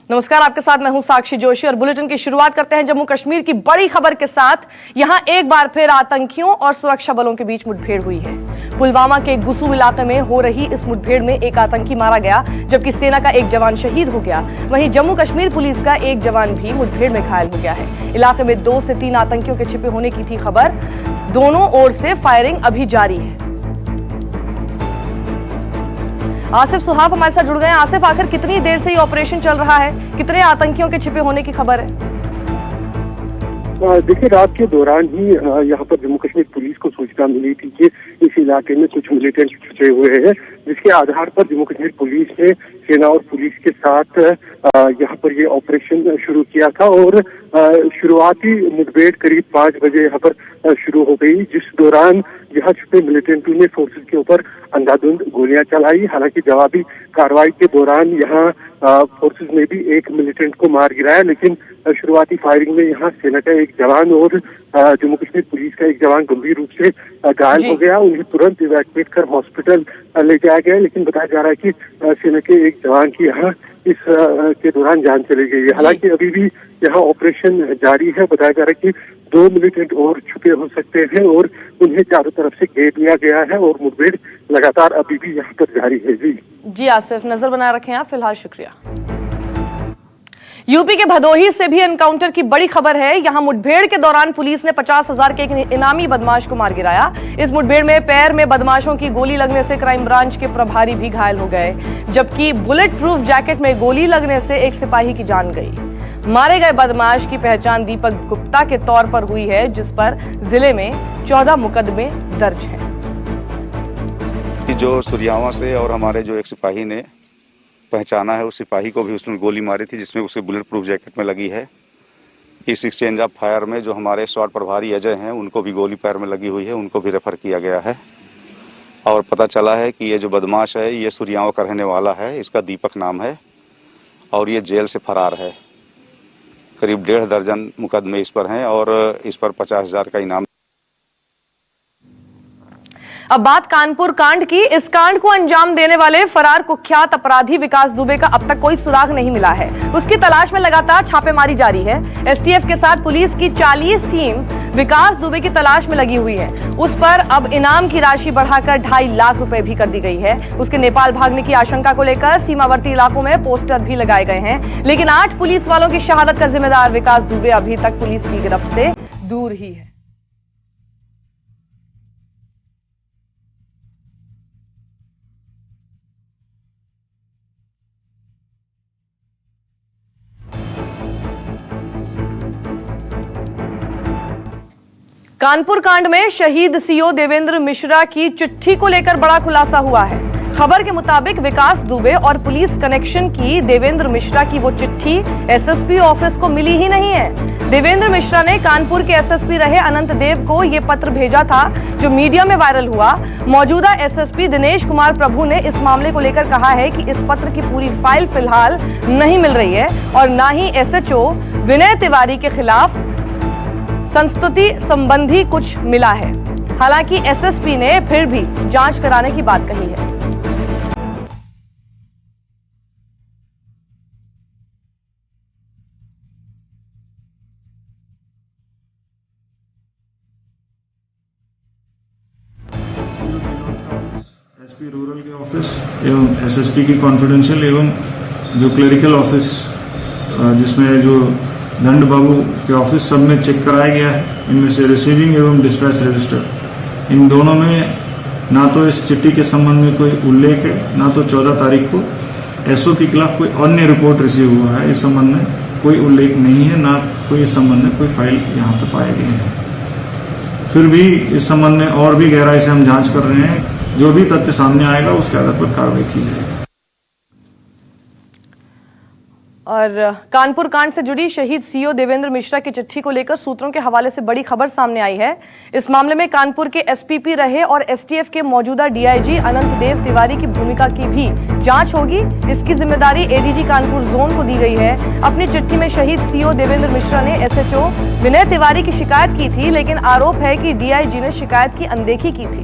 नमस्कार, आपके साथ मैं हूं साक्षी जोशी और बुलेटिन की शुरुआत करते हैं जम्मू कश्मीर की बड़ी खबर के साथ। यहां एक बार फिर आतंकियों और सुरक्षा बलों के बीच मुठभेड़ हुई है। पुलवामा के गुसू इलाके में हो रही इस मुठभेड़ में एक आतंकी मारा गया, जबकि सेना का एक जवान शहीद हो गया। वहीं जम्मू कश्मीर पुलिस का एक जवान भी मुठभेड़ में घायल हो गया है। इलाके में 2 से 3 आतंकियों के छिपे होने की थी खबर। दोनों ओर से फायरिंग अभी जारी है। आसिफ सुहाफ हमारे साथ जुड़ गए हैं। आसिफ, आखिर कितनी देर से ये ऑपरेशन चल रहा है? कितने आतंकियों के छिपे होने की खबर है? देखिए, रात के दौरान ही यहाँ पर जम्मू कश्मीर पुलिस को सूचना मिली थी कि इस इलाके में कुछ मिलिटेंट छुपे हुए हैं, जिसके आधार पर जम्मू कश्मीर पुलिस ने सेना और पुलिस के साथ यहाँ पर ये ऑपरेशन शुरू किया था। और शुरुआती मुठभेड़ करीब 5 बजे यहाँ पर शुरू हो गई, जिस दौरान यहाँ छुपे मिलिटेंटों ने फोर्सेस के ऊपर अंधाधुंध गोलियां चलाई। हालांकि जवाबी कार्रवाई के दौरान यहाँ फोर्सेस ने भी एक मिलिटेंट को मार गिराया, लेकिन शुरुआती फायरिंग में यहाँ सेना का एक जवान और जम्मू कश्मीर पुलिस का एक जवान गंभीर रूप से घायल हो गया। उन्हें तुरंत इवैक्यूएट कर हॉस्पिटल ले जाया गया, लेकिन बताया जा रहा है कि सेना के एक जवान की यहाँ इस के दौरान जान चली गई है। हालांकि अभी भी यहाँ ऑपरेशन जारी है। बताया जा रहा है कि 2 मिलिटेंट और छुपे हो सकते हैं और उन्हें चारों तरफ से घेर लिया गया है और मुठभेड़ लगातार अभी भी यहाँ पर जारी है। जी आसिफ, नजर बनाए रखें आप। फिलहाल शुक्रिया। यूपी के भदोही से भी एनकाउंटर की बड़ी खबर है। यहां मुठभेड़ के दौरान पुलिस ने 50,000 के एक इनामी बदमाश को मार गिराया। इस मुठभेड़ में पैर में बदमाशों की गोली लगने से क्राइम ब्रांच के प्रभारी भी घायल हो गए, जबकि बुलेट प्रूफ जैकेट में गोली लगने से एक सिपाही की जान गई। मारे गए बदमाश की पहचान दीपक गुप्ता के तौर पर हुई है, जिस पर जिले में 14 मुकदमे दर्ज हैं। जो सुरियावा से और हमारे जो एक सिपाही ने पहचाना है, उस सिपाही को भी उसने गोली मारी थी, जिसमें उसके बुलेट प्रूफ जैकेट में लगी है। इस एक्सचेंज ऑफ फायर में जो हमारे स्वाट प्रभारी अजय हैं, उनको भी गोली पैर में लगी हुई है, उनको भी रेफर किया गया है। और पता चला है कि ये जो बदमाश है, ये सुरियावा का रहने वाला है। इसका दीपक नाम है और ये जेल से फरार है। करीब 1.5 दर्जन मुकदमे इस पर हैं और इस पर 50,000 का इनाम। अब बात कानपुर कांड की। इस कांड को अंजाम देने वाले फरार कुख्यात अपराधी विकास दुबे का अब तक कोई सुराग नहीं मिला है। उसकी तलाश में लगातार छापेमारी जारी है। एसटीएफ के साथ पुलिस की 40 टीम विकास दुबे की तलाश में लगी हुई है। उस पर अब इनाम की राशि बढ़ाकर 2.5 लाख रुपए भी कर दी गई है। उसके नेपाल भागने की आशंका को लेकर सीमावर्ती इलाकों में पोस्टर भी लगाए गए हैं, लेकिन 8 पुलिस वालों की शहादत का जिम्मेदार विकास दुबे अभी तक पुलिस की गिरफ्त से दूर ही है। कानपुर कांड में शहीद सीओ देवेंद्र मिश्रा की चिट्ठी को लेकर बड़ा खुलासा हुआ है। खबर के मुताबिक विकास दुबे और पुलिस कनेक्शन की देवेंद्र मिश्रा की वो चिट्ठी एसएसपी ऑफिस को मिली ही नहीं है। देवेंद्र मिश्रा ने कानपुर के एसएसपी रहे अनंत देव को ये पत्र भेजा था, जो मीडिया में वायरल हुआ। मौजूदा एसएसपी दिनेश कुमार प्रभु ने इस मामले को लेकर कहा है कि इस पत्र की पूरी फाइल फिलहाल नहीं मिल रही है और ना ही एसएचओ विनय तिवारी के खिलाफ संस्तुति संबंधी कुछ मिला है। हालांकि एसएसपी ने फिर भी जांच कराने की बात कही है। एसपी रूरल के ऑफिस एवं एसएसपी की कॉन्फिडेंशियल एवं जो क्लरिकल ऑफिस जिसमें जो दंड बाबू के ऑफिस सब में चेक कराया गया है। इनमें से रिसीविंग एवं डिस्पैच रजिस्टर, इन दोनों में ना तो इस चिट्ठी के संबंध में कोई उल्लेख है, ना तो 14 तारीख को एसओ के खिलाफ कोई अन्य रिपोर्ट रिसीव हुआ है। इस संबंध में कोई उल्लेख नहीं है, ना कोई इस संबंध में कोई फाइल यहाँ पे पाए गए हैं। फिर भी इस संबंध में और भी गहराई से हम जांच कर रहे हैं। जो भी तथ्य सामने आएगा उसके आधार पर कार्रवाई की जाएगी। और कानपुर कांड से जुड़ी शहीद सीओ देवेंद्र मिश्रा की चिट्ठी को लेकर सूत्रों के हवाले से बड़ी खबर सामने आई है। इस मामले में कानपुर के एसपीपी रहे और एसटीएफ के मौजूदा डीआईजी अनंत देव तिवारी की भूमिका की भी जांच होगी। इसकी जिम्मेदारी एडीजी कानपुर जोन को दी गई है। अपनी चिट्ठी में शहीद सीओ देवेंद्र मिश्रा ने एसएचओ विनय तिवारी की शिकायत की थी, लेकिन आरोप है कि डीआईजी ने शिकायत की अनदेखी की थी।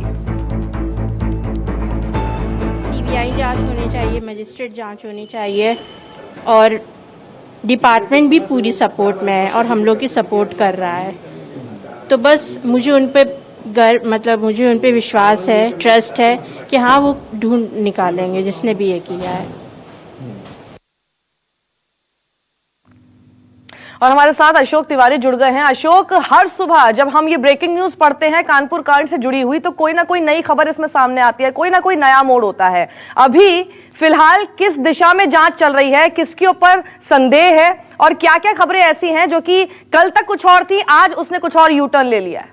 सीबीआई जांच होनी चाहिए, मजिस्ट्रेट जांच होनी चाहिए और डिपार्टमेंट भी पूरी सपोर्ट में है और हम लोग की सपोर्ट कर रहा है। तो बस मुझे उन पे मुझे उन पे विश्वास है, ट्रस्ट है कि हाँ वो ढूंढ निकालेंगे जिसने भी ये किया है। और हमारे साथ अशोक तिवारी जुड़ गए हैं। अशोक, हर सुबह जब हम ये ब्रेकिंग न्यूज पढ़ते हैं कानपुर कांड से जुड़ी हुई, तो कोई ना कोई नई खबर इसमें सामने आती है, कोई ना कोई नया मोड़ होता है। अभी फिलहाल किस दिशा में जांच चल रही है, किसके ऊपर संदेह है, और क्या क्या खबरें ऐसी हैं जो कि कल तक कुछ और थी, आज उसने कुछ और यू टर्न ले लिया है?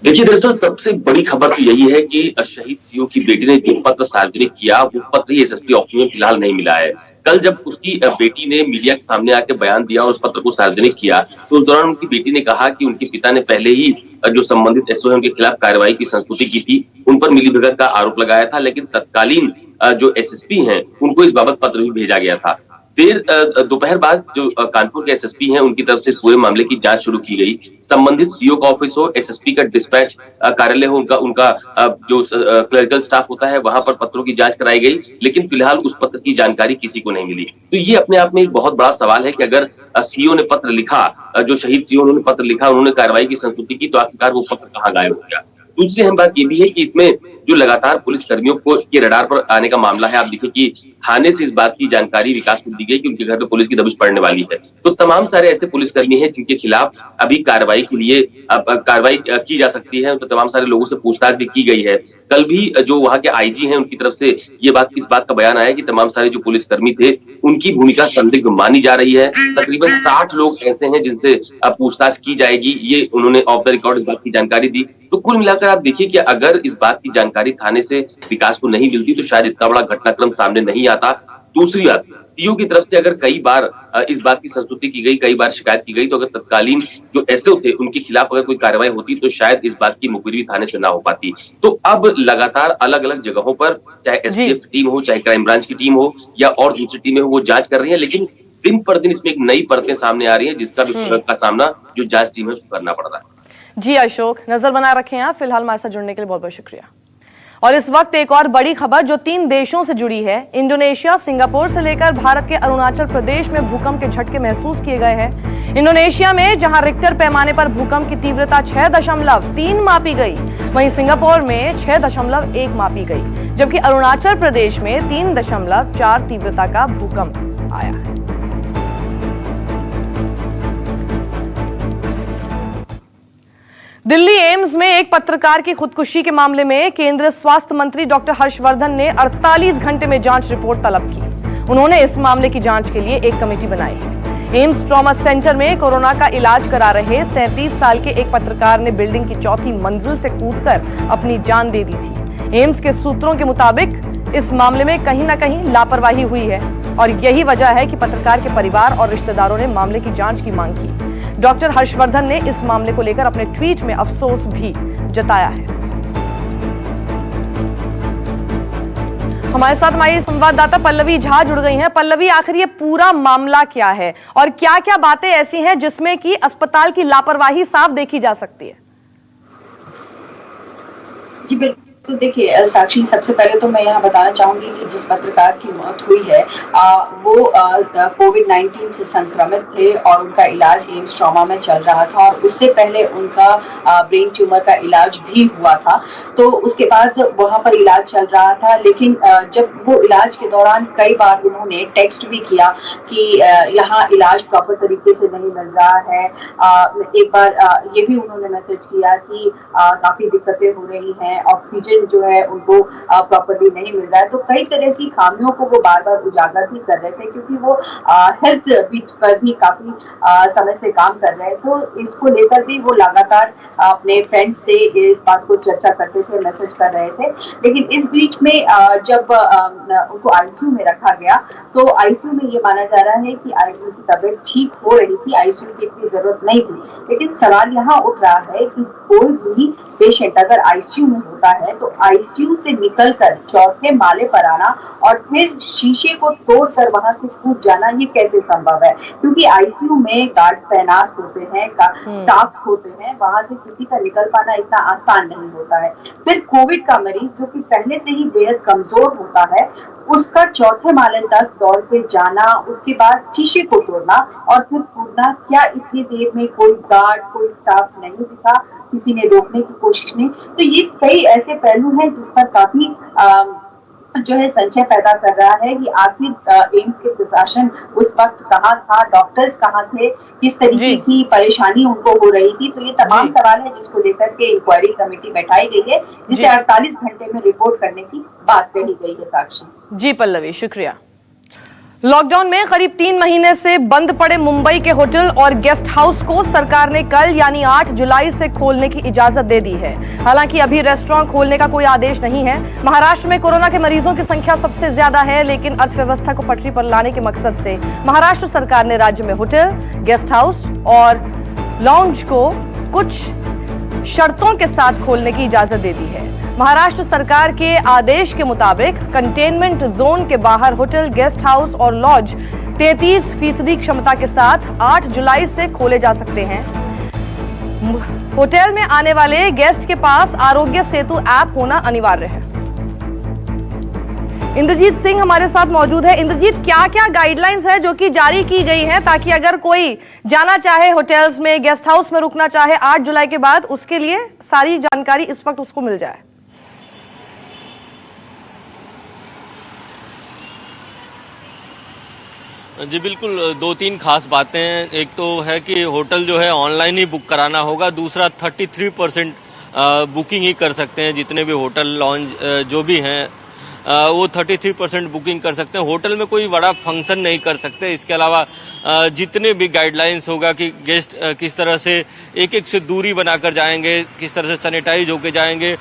देखिए, दरअसल सबसे बड़ी खबर तो यही है कि शहीद सीओ की बेटी ने जो पत्र सार्वजनिक किया, वो पत्र ही एसएसपी ऑफिस में फिलहाल नहीं मिला है। कल जब उसकी बेटी ने मीडिया के सामने आके बयान दिया और उस पत्र को सार्वजनिक किया, तो उस दौरान उनकी बेटी ने कहा कि उनके पिता ने पहले ही जो संबंधित एसओ है उनके खिलाफ कार्रवाई की संस्तुति की थी, उन पर मिलीभगत का आरोप लगाया था, लेकिन तत्कालीन जो एसएसपी हैं उनको इस बाबत पत्र भी भेजा गया था। देर दोपहर बाद जो कानपुर के एसएसपी हैं उनकी तरफ से इस पूरे मामले की जांच शुरू की गई। संबंधित सीओ का ऑफिस हो, एसएसपी का डिस्पैच कार्यालय हो, उनका जो क्लरिकल स्टाफ होता है वहां पर पत्रों की जांच कराई गई, लेकिन फिलहाल उस पत्र की जानकारी किसी को नहीं मिली। तो ये अपने आप में एक बहुत बड़ा सवाल है कि अगर सीओ ने पत्र लिखा, जो शहीद सीओ उन्होंने पत्र लिखा, उन्होंने कार्रवाई की संस्तुति की, तो आखिरकार वो पत्र कहाँ गायब हो गया। दूसरी अहम बात ये भी है कि इसमें जो लगातार पुलिस कर्मियों को के रडार पर आने का मामला है, आप देखिए कि थाने से इस बात की जानकारी विकास को दी गई कि उनके घर पे पुलिस की दबिश पड़ने वाली है। तो तमाम सारे ऐसे पुलिसकर्मी हैं जिनके खिलाफ अभी कार्रवाई के लिए कार्रवाई की जा सकती है, तो तमाम सारे लोगों से पूछताछ भी की गई है। कल भी जो वहां के आईजी हैं उनकी तरफ से इस बात का बयान आया कि तमाम सारे जो पुलिसकर्मी थे उनकी भूमिका संदिग्ध मानी जा रही है। तकरीबन 60 लोग ऐसे हैं जिनसे पूछताछ की जाएगी, ये उन्होंने ऑफ द रिकॉर्ड इस बात की जानकारी दी। तो कुल मिलाकर आप देखिए कि अगर इस बात की जानकारी थाने से विकास को नहीं मिलती तो शायद इतना बड़ा घटनाक्रम सामने नहीं आता। दूसरी बात, सीओ की तरफ से अगर कई बार इस बात की संस्तुति की गई, कई बार शिकायत की गई, तो अगर तत्कालीन जो एसओ थे उनके खिलाफ अगर कोई कार्रवाई होती तो शायद इस बात की मुखबिरी थाने से ना हो पाती। तो अब लगातार अलग अलग जगहों पर, चाहे एसटीएफ की टीम हो, चाहे क्राइम ब्रांच की टीम हो या और दूसरी टीमें हो, वो जांच कर रही है, लेकिन दिन पर दिन इसमें एक नई परतें सामने आ रही है जिसका भी का सामना जो जांच टीम है उसको करना पड़ रहा है। जी अशोक, नजर बना रखे हैं आप। फिलहाल हमारे साथ जुड़ने के लिए बहुत बहुत शुक्रिया। और इस वक्त एक और बड़ी खबर जो 3 देशों से जुड़ी है। इंडोनेशिया, सिंगापुर से लेकर भारत के अरुणाचल प्रदेश में भूकंप के झटके महसूस किए गए हैं। इंडोनेशिया में जहां रिक्टर पैमाने पर भूकंप की तीव्रता 6.3 मापी गई, वहीं सिंगापुर में 6.1 मापी गई, जबकि अरुणाचल प्रदेश में 3.4 तीव्रता का भूकंप आया है। दिल्ली एम्स में एक पत्रकार की खुदकुशी के मामले में केंद्रीय स्वास्थ्य मंत्री डॉक्टर हर्षवर्धन ने 48 घंटे में जांच रिपोर्ट तलब की। उन्होंने इस मामले की जांच के लिए एक कमेटी बनाई है। एम्स ट्रॉमा सेंटर में कोरोना का इलाज करा रहे 37 साल के एक पत्रकार ने बिल्डिंग की 4थी मंजिल से कूदकर अपनी जान दे दी थी। एम्स के सूत्रों के मुताबिक इस मामले में कहीं ना कहीं लापरवाही हुई है और यही वजह है कि पत्रकार के परिवार और रिश्तेदारों ने मामले की जांच की मांग की। डॉक्टर हर्षवर्धन ने इस मामले को लेकर अपने ट्वीट में अफसोस भी जताया है। हमारे साथ हमारी संवाददाता पल्लवी झा जुड़ गई हैं। पल्लवी, आखिर ये पूरा मामला क्या है और क्या-क्या बातें ऐसी हैं जिसमें कि अस्पताल की लापरवाही साफ देखी जा सकती है? जी बिल्कुल, तो देखिए साक्षी, सबसे पहले तो मैं यहाँ बताना चाहूंगी कि जिस पत्रकार की मौत हुई है वो कोविड-19 से संक्रमित थे और उनका इलाज एम्स ट्रॉमा में चल रहा था और उससे पहले उनका ब्रेन ट्यूमर का इलाज भी हुआ था। तो उसके बाद वहाँ पर इलाज चल रहा था, लेकिन जब वो इलाज के दौरान कई बार उन्होंने टेक्स्ट भी किया कि यहाँ इलाज प्रॉपर तरीके से नहीं मिल रहा है। एक बार ये भी उन्होंने मैसेज किया कि काफी दिक्कतें हो रही हैं, ऑक्सीजन जो है उनको प्रॉपर्ली नहीं मिल रहा है। तो कई तरह की खामियों को वो बार बार उजागर भी कर रहे थे, क्योंकि वो हेल्थ बीट पर भी काफी समय से काम कर रहे हैं। तो इसको लेकर भी वो लगातार अपने फ्रेंड्स से इस बात को चर्चा करते थे, मैसेज कर रहे थे। लेकिन इस बीच में जब उनको आईसीयू में रखा गया तो आईसीयू में ये माना जा रहा है कि आईसीयू की तबीयत ठीक हो रही थी, आईसीयू की इतनी जरूरत नहीं थी। लेकिन सवाल यहाँ उठ रहा है कि कोई भी पेशेंट अगर आईसीयू में होता है तो आईसीयू से निकलकर 4थे माले पर आना और फिर शीशे को तोड़कर वहां से कूद जाना, ये कैसे संभव है? क्योंकि आईसीयू में गार्ड्स तैनात होते हैं, स्टाफ्स होते हैं, वहां से किसी का निकल पाना इतना आसान नहीं होता है। फिर कोविड का मरीज जो कि पहले से ही बेहद कमजोर होता है, उसका चौथे माले तक दौड़ के जाना, उसके बाद शीशे को तोड़ना और फिर कूदना, क्या इतनी देर में कोई गार्ड, कोई स्टाफ नहीं दिखा, किसी ने रोकने की कोशिश नहीं? तो ये कई ऐसे पहलू हैं जिस पर काफी जो है संशय पैदा कर रहा है कि आखिर एम्स के प्रशासन उस वक्त कहाँ था, डॉक्टर्स कहाँ थे, किस तरीके की परेशानी उनको हो रही थी। तो ये तमाम सवाल है जिसको लेकर के इंक्वायरी कमेटी बैठाई गई है, जिसे 48 घंटे में रिपोर्ट करने की बात कही गई है। साक्षी जी पल्लवी, शुक्रिया। लॉकडाउन में करीब 3 महीने से बंद पड़े मुंबई के होटल और गेस्ट हाउस को सरकार ने कल यानी 8 जुलाई से खोलने की इजाजत दे दी है। हालांकि अभी रेस्टोरेंट खोलने का कोई आदेश नहीं है। महाराष्ट्र में कोरोना के मरीजों की संख्या सबसे ज्यादा है, लेकिन अर्थव्यवस्था को पटरी पर लाने के मकसद से महाराष्ट्र सरकार ने राज्य में होटल, गेस्ट हाउस और लॉन्ज को कुछ शर्तों के साथ खोलने की इजाजत दे दी है। महाराष्ट्र सरकार के आदेश के मुताबिक कंटेनमेंट जोन के बाहर होटल, गेस्ट हाउस और लॉज 33% क्षमता के साथ 8 जुलाई से खोले जा सकते हैं। होटल में आने वाले गेस्ट के पास आरोग्य सेतु ऐप होना अनिवार्य है। इंद्रजीत सिंह हमारे साथ मौजूद है। इंद्रजीत, क्या क्या गाइडलाइंस है जो कि जारी की गई हैं ताकि अगर कोई जाना चाहे होटल्स में, गेस्ट हाउस में रुकना चाहे 8 जुलाई के बाद, उसके लिए सारी जानकारी इस वक्त उसको मिल जाए? जी बिल्कुल, 2-3 खास बातें हैं। एक तो है कि होटल जो है ऑनलाइन ही बुक कराना होगा। दूसरा 33% बुकिंग ही कर सकते हैं। जितने भी होटल, लॉन्ज जो भी हैं वो 33% बुकिंग कर सकते हैं। होटल में कोई बड़ा फंक्शन नहीं कर सकते। इसके अलावा जितने भी गाइडलाइंस होगा कि गेस्ट किस तरह से एक से दूरी बनाकर जाएंगे, किस तरह से सैनिटाइज होकर जाएंगे।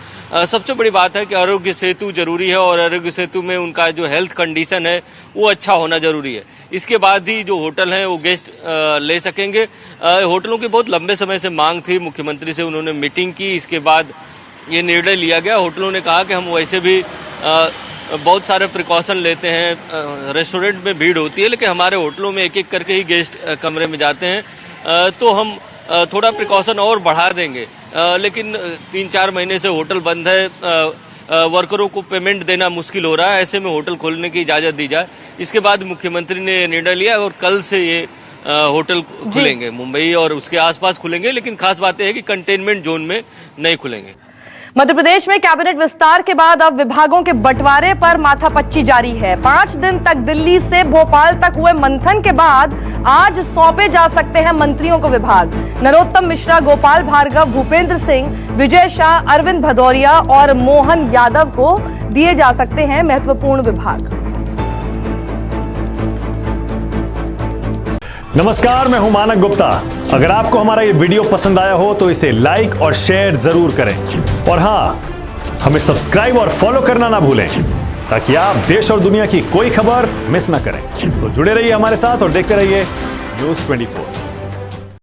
सबसे बड़ी बात है कि आरोग्य सेतु जरूरी है और आरोग्य सेतु में उनका जो हेल्थ कंडीशन है वो अच्छा होना जरूरी है। इसके बाद ही जो होटल हैं वो गेस्ट ले सकेंगे। होटलों की बहुत लंबे समय से मांग थी, मुख्यमंत्री से उन्होंने मीटिंग की, इसके बाद ये निर्णय लिया गया। होटलों ने कहा कि हम वैसे भी बहुत सारे प्रिकॉशन लेते हैं, रेस्टोरेंट में भीड़ होती है, लेकिन हमारे होटलों में एक एक करके ही गेस्ट कमरे में जाते हैं, तो हम थोड़ा प्रिकॉशन और बढ़ा देंगे। लेकिन 3-4 महीने से होटल बंद है, वर्करों को पेमेंट देना मुश्किल हो रहा है। ऐसे में होटल खोलने की इजाजत दी जाए। इसके बाद मुख्यमंत्री ने निर्णय लिया और कल से ये होटल खुलेंगे, मुंबई और उसके आसपास खुलेंगे। लेकिन खास बात यह है कि कंटेनमेंट जोन में नहीं खुलेंगे। मध्य प्रदेश में कैबिनेट विस्तार के बाद अब विभागों के बंटवारे पर माथापच्ची जारी है। 5 दिन तक दिल्ली से भोपाल तक हुए मंथन के बाद आज सौंपे जा सकते हैं मंत्रियों को विभाग। नरोत्तम मिश्रा, गोपाल भार्गव, भूपेंद्र सिंह, विजय शाह, अरविंद भदौरिया और मोहन यादव को दिए जा सकते हैं महत्वपूर्ण विभाग। नमस्कार, मैं हूं मानक गुप्ता। अगर आपको हमारा ये वीडियो पसंद आया हो तो इसे लाइक और शेयर जरूर करें और हाँ, हमें सब्सक्राइब और फॉलो करना ना भूलें ताकि आप देश और दुनिया की कोई खबर मिस ना करें। तो जुड़े रहिए हमारे साथ और देखते रहिए News 24।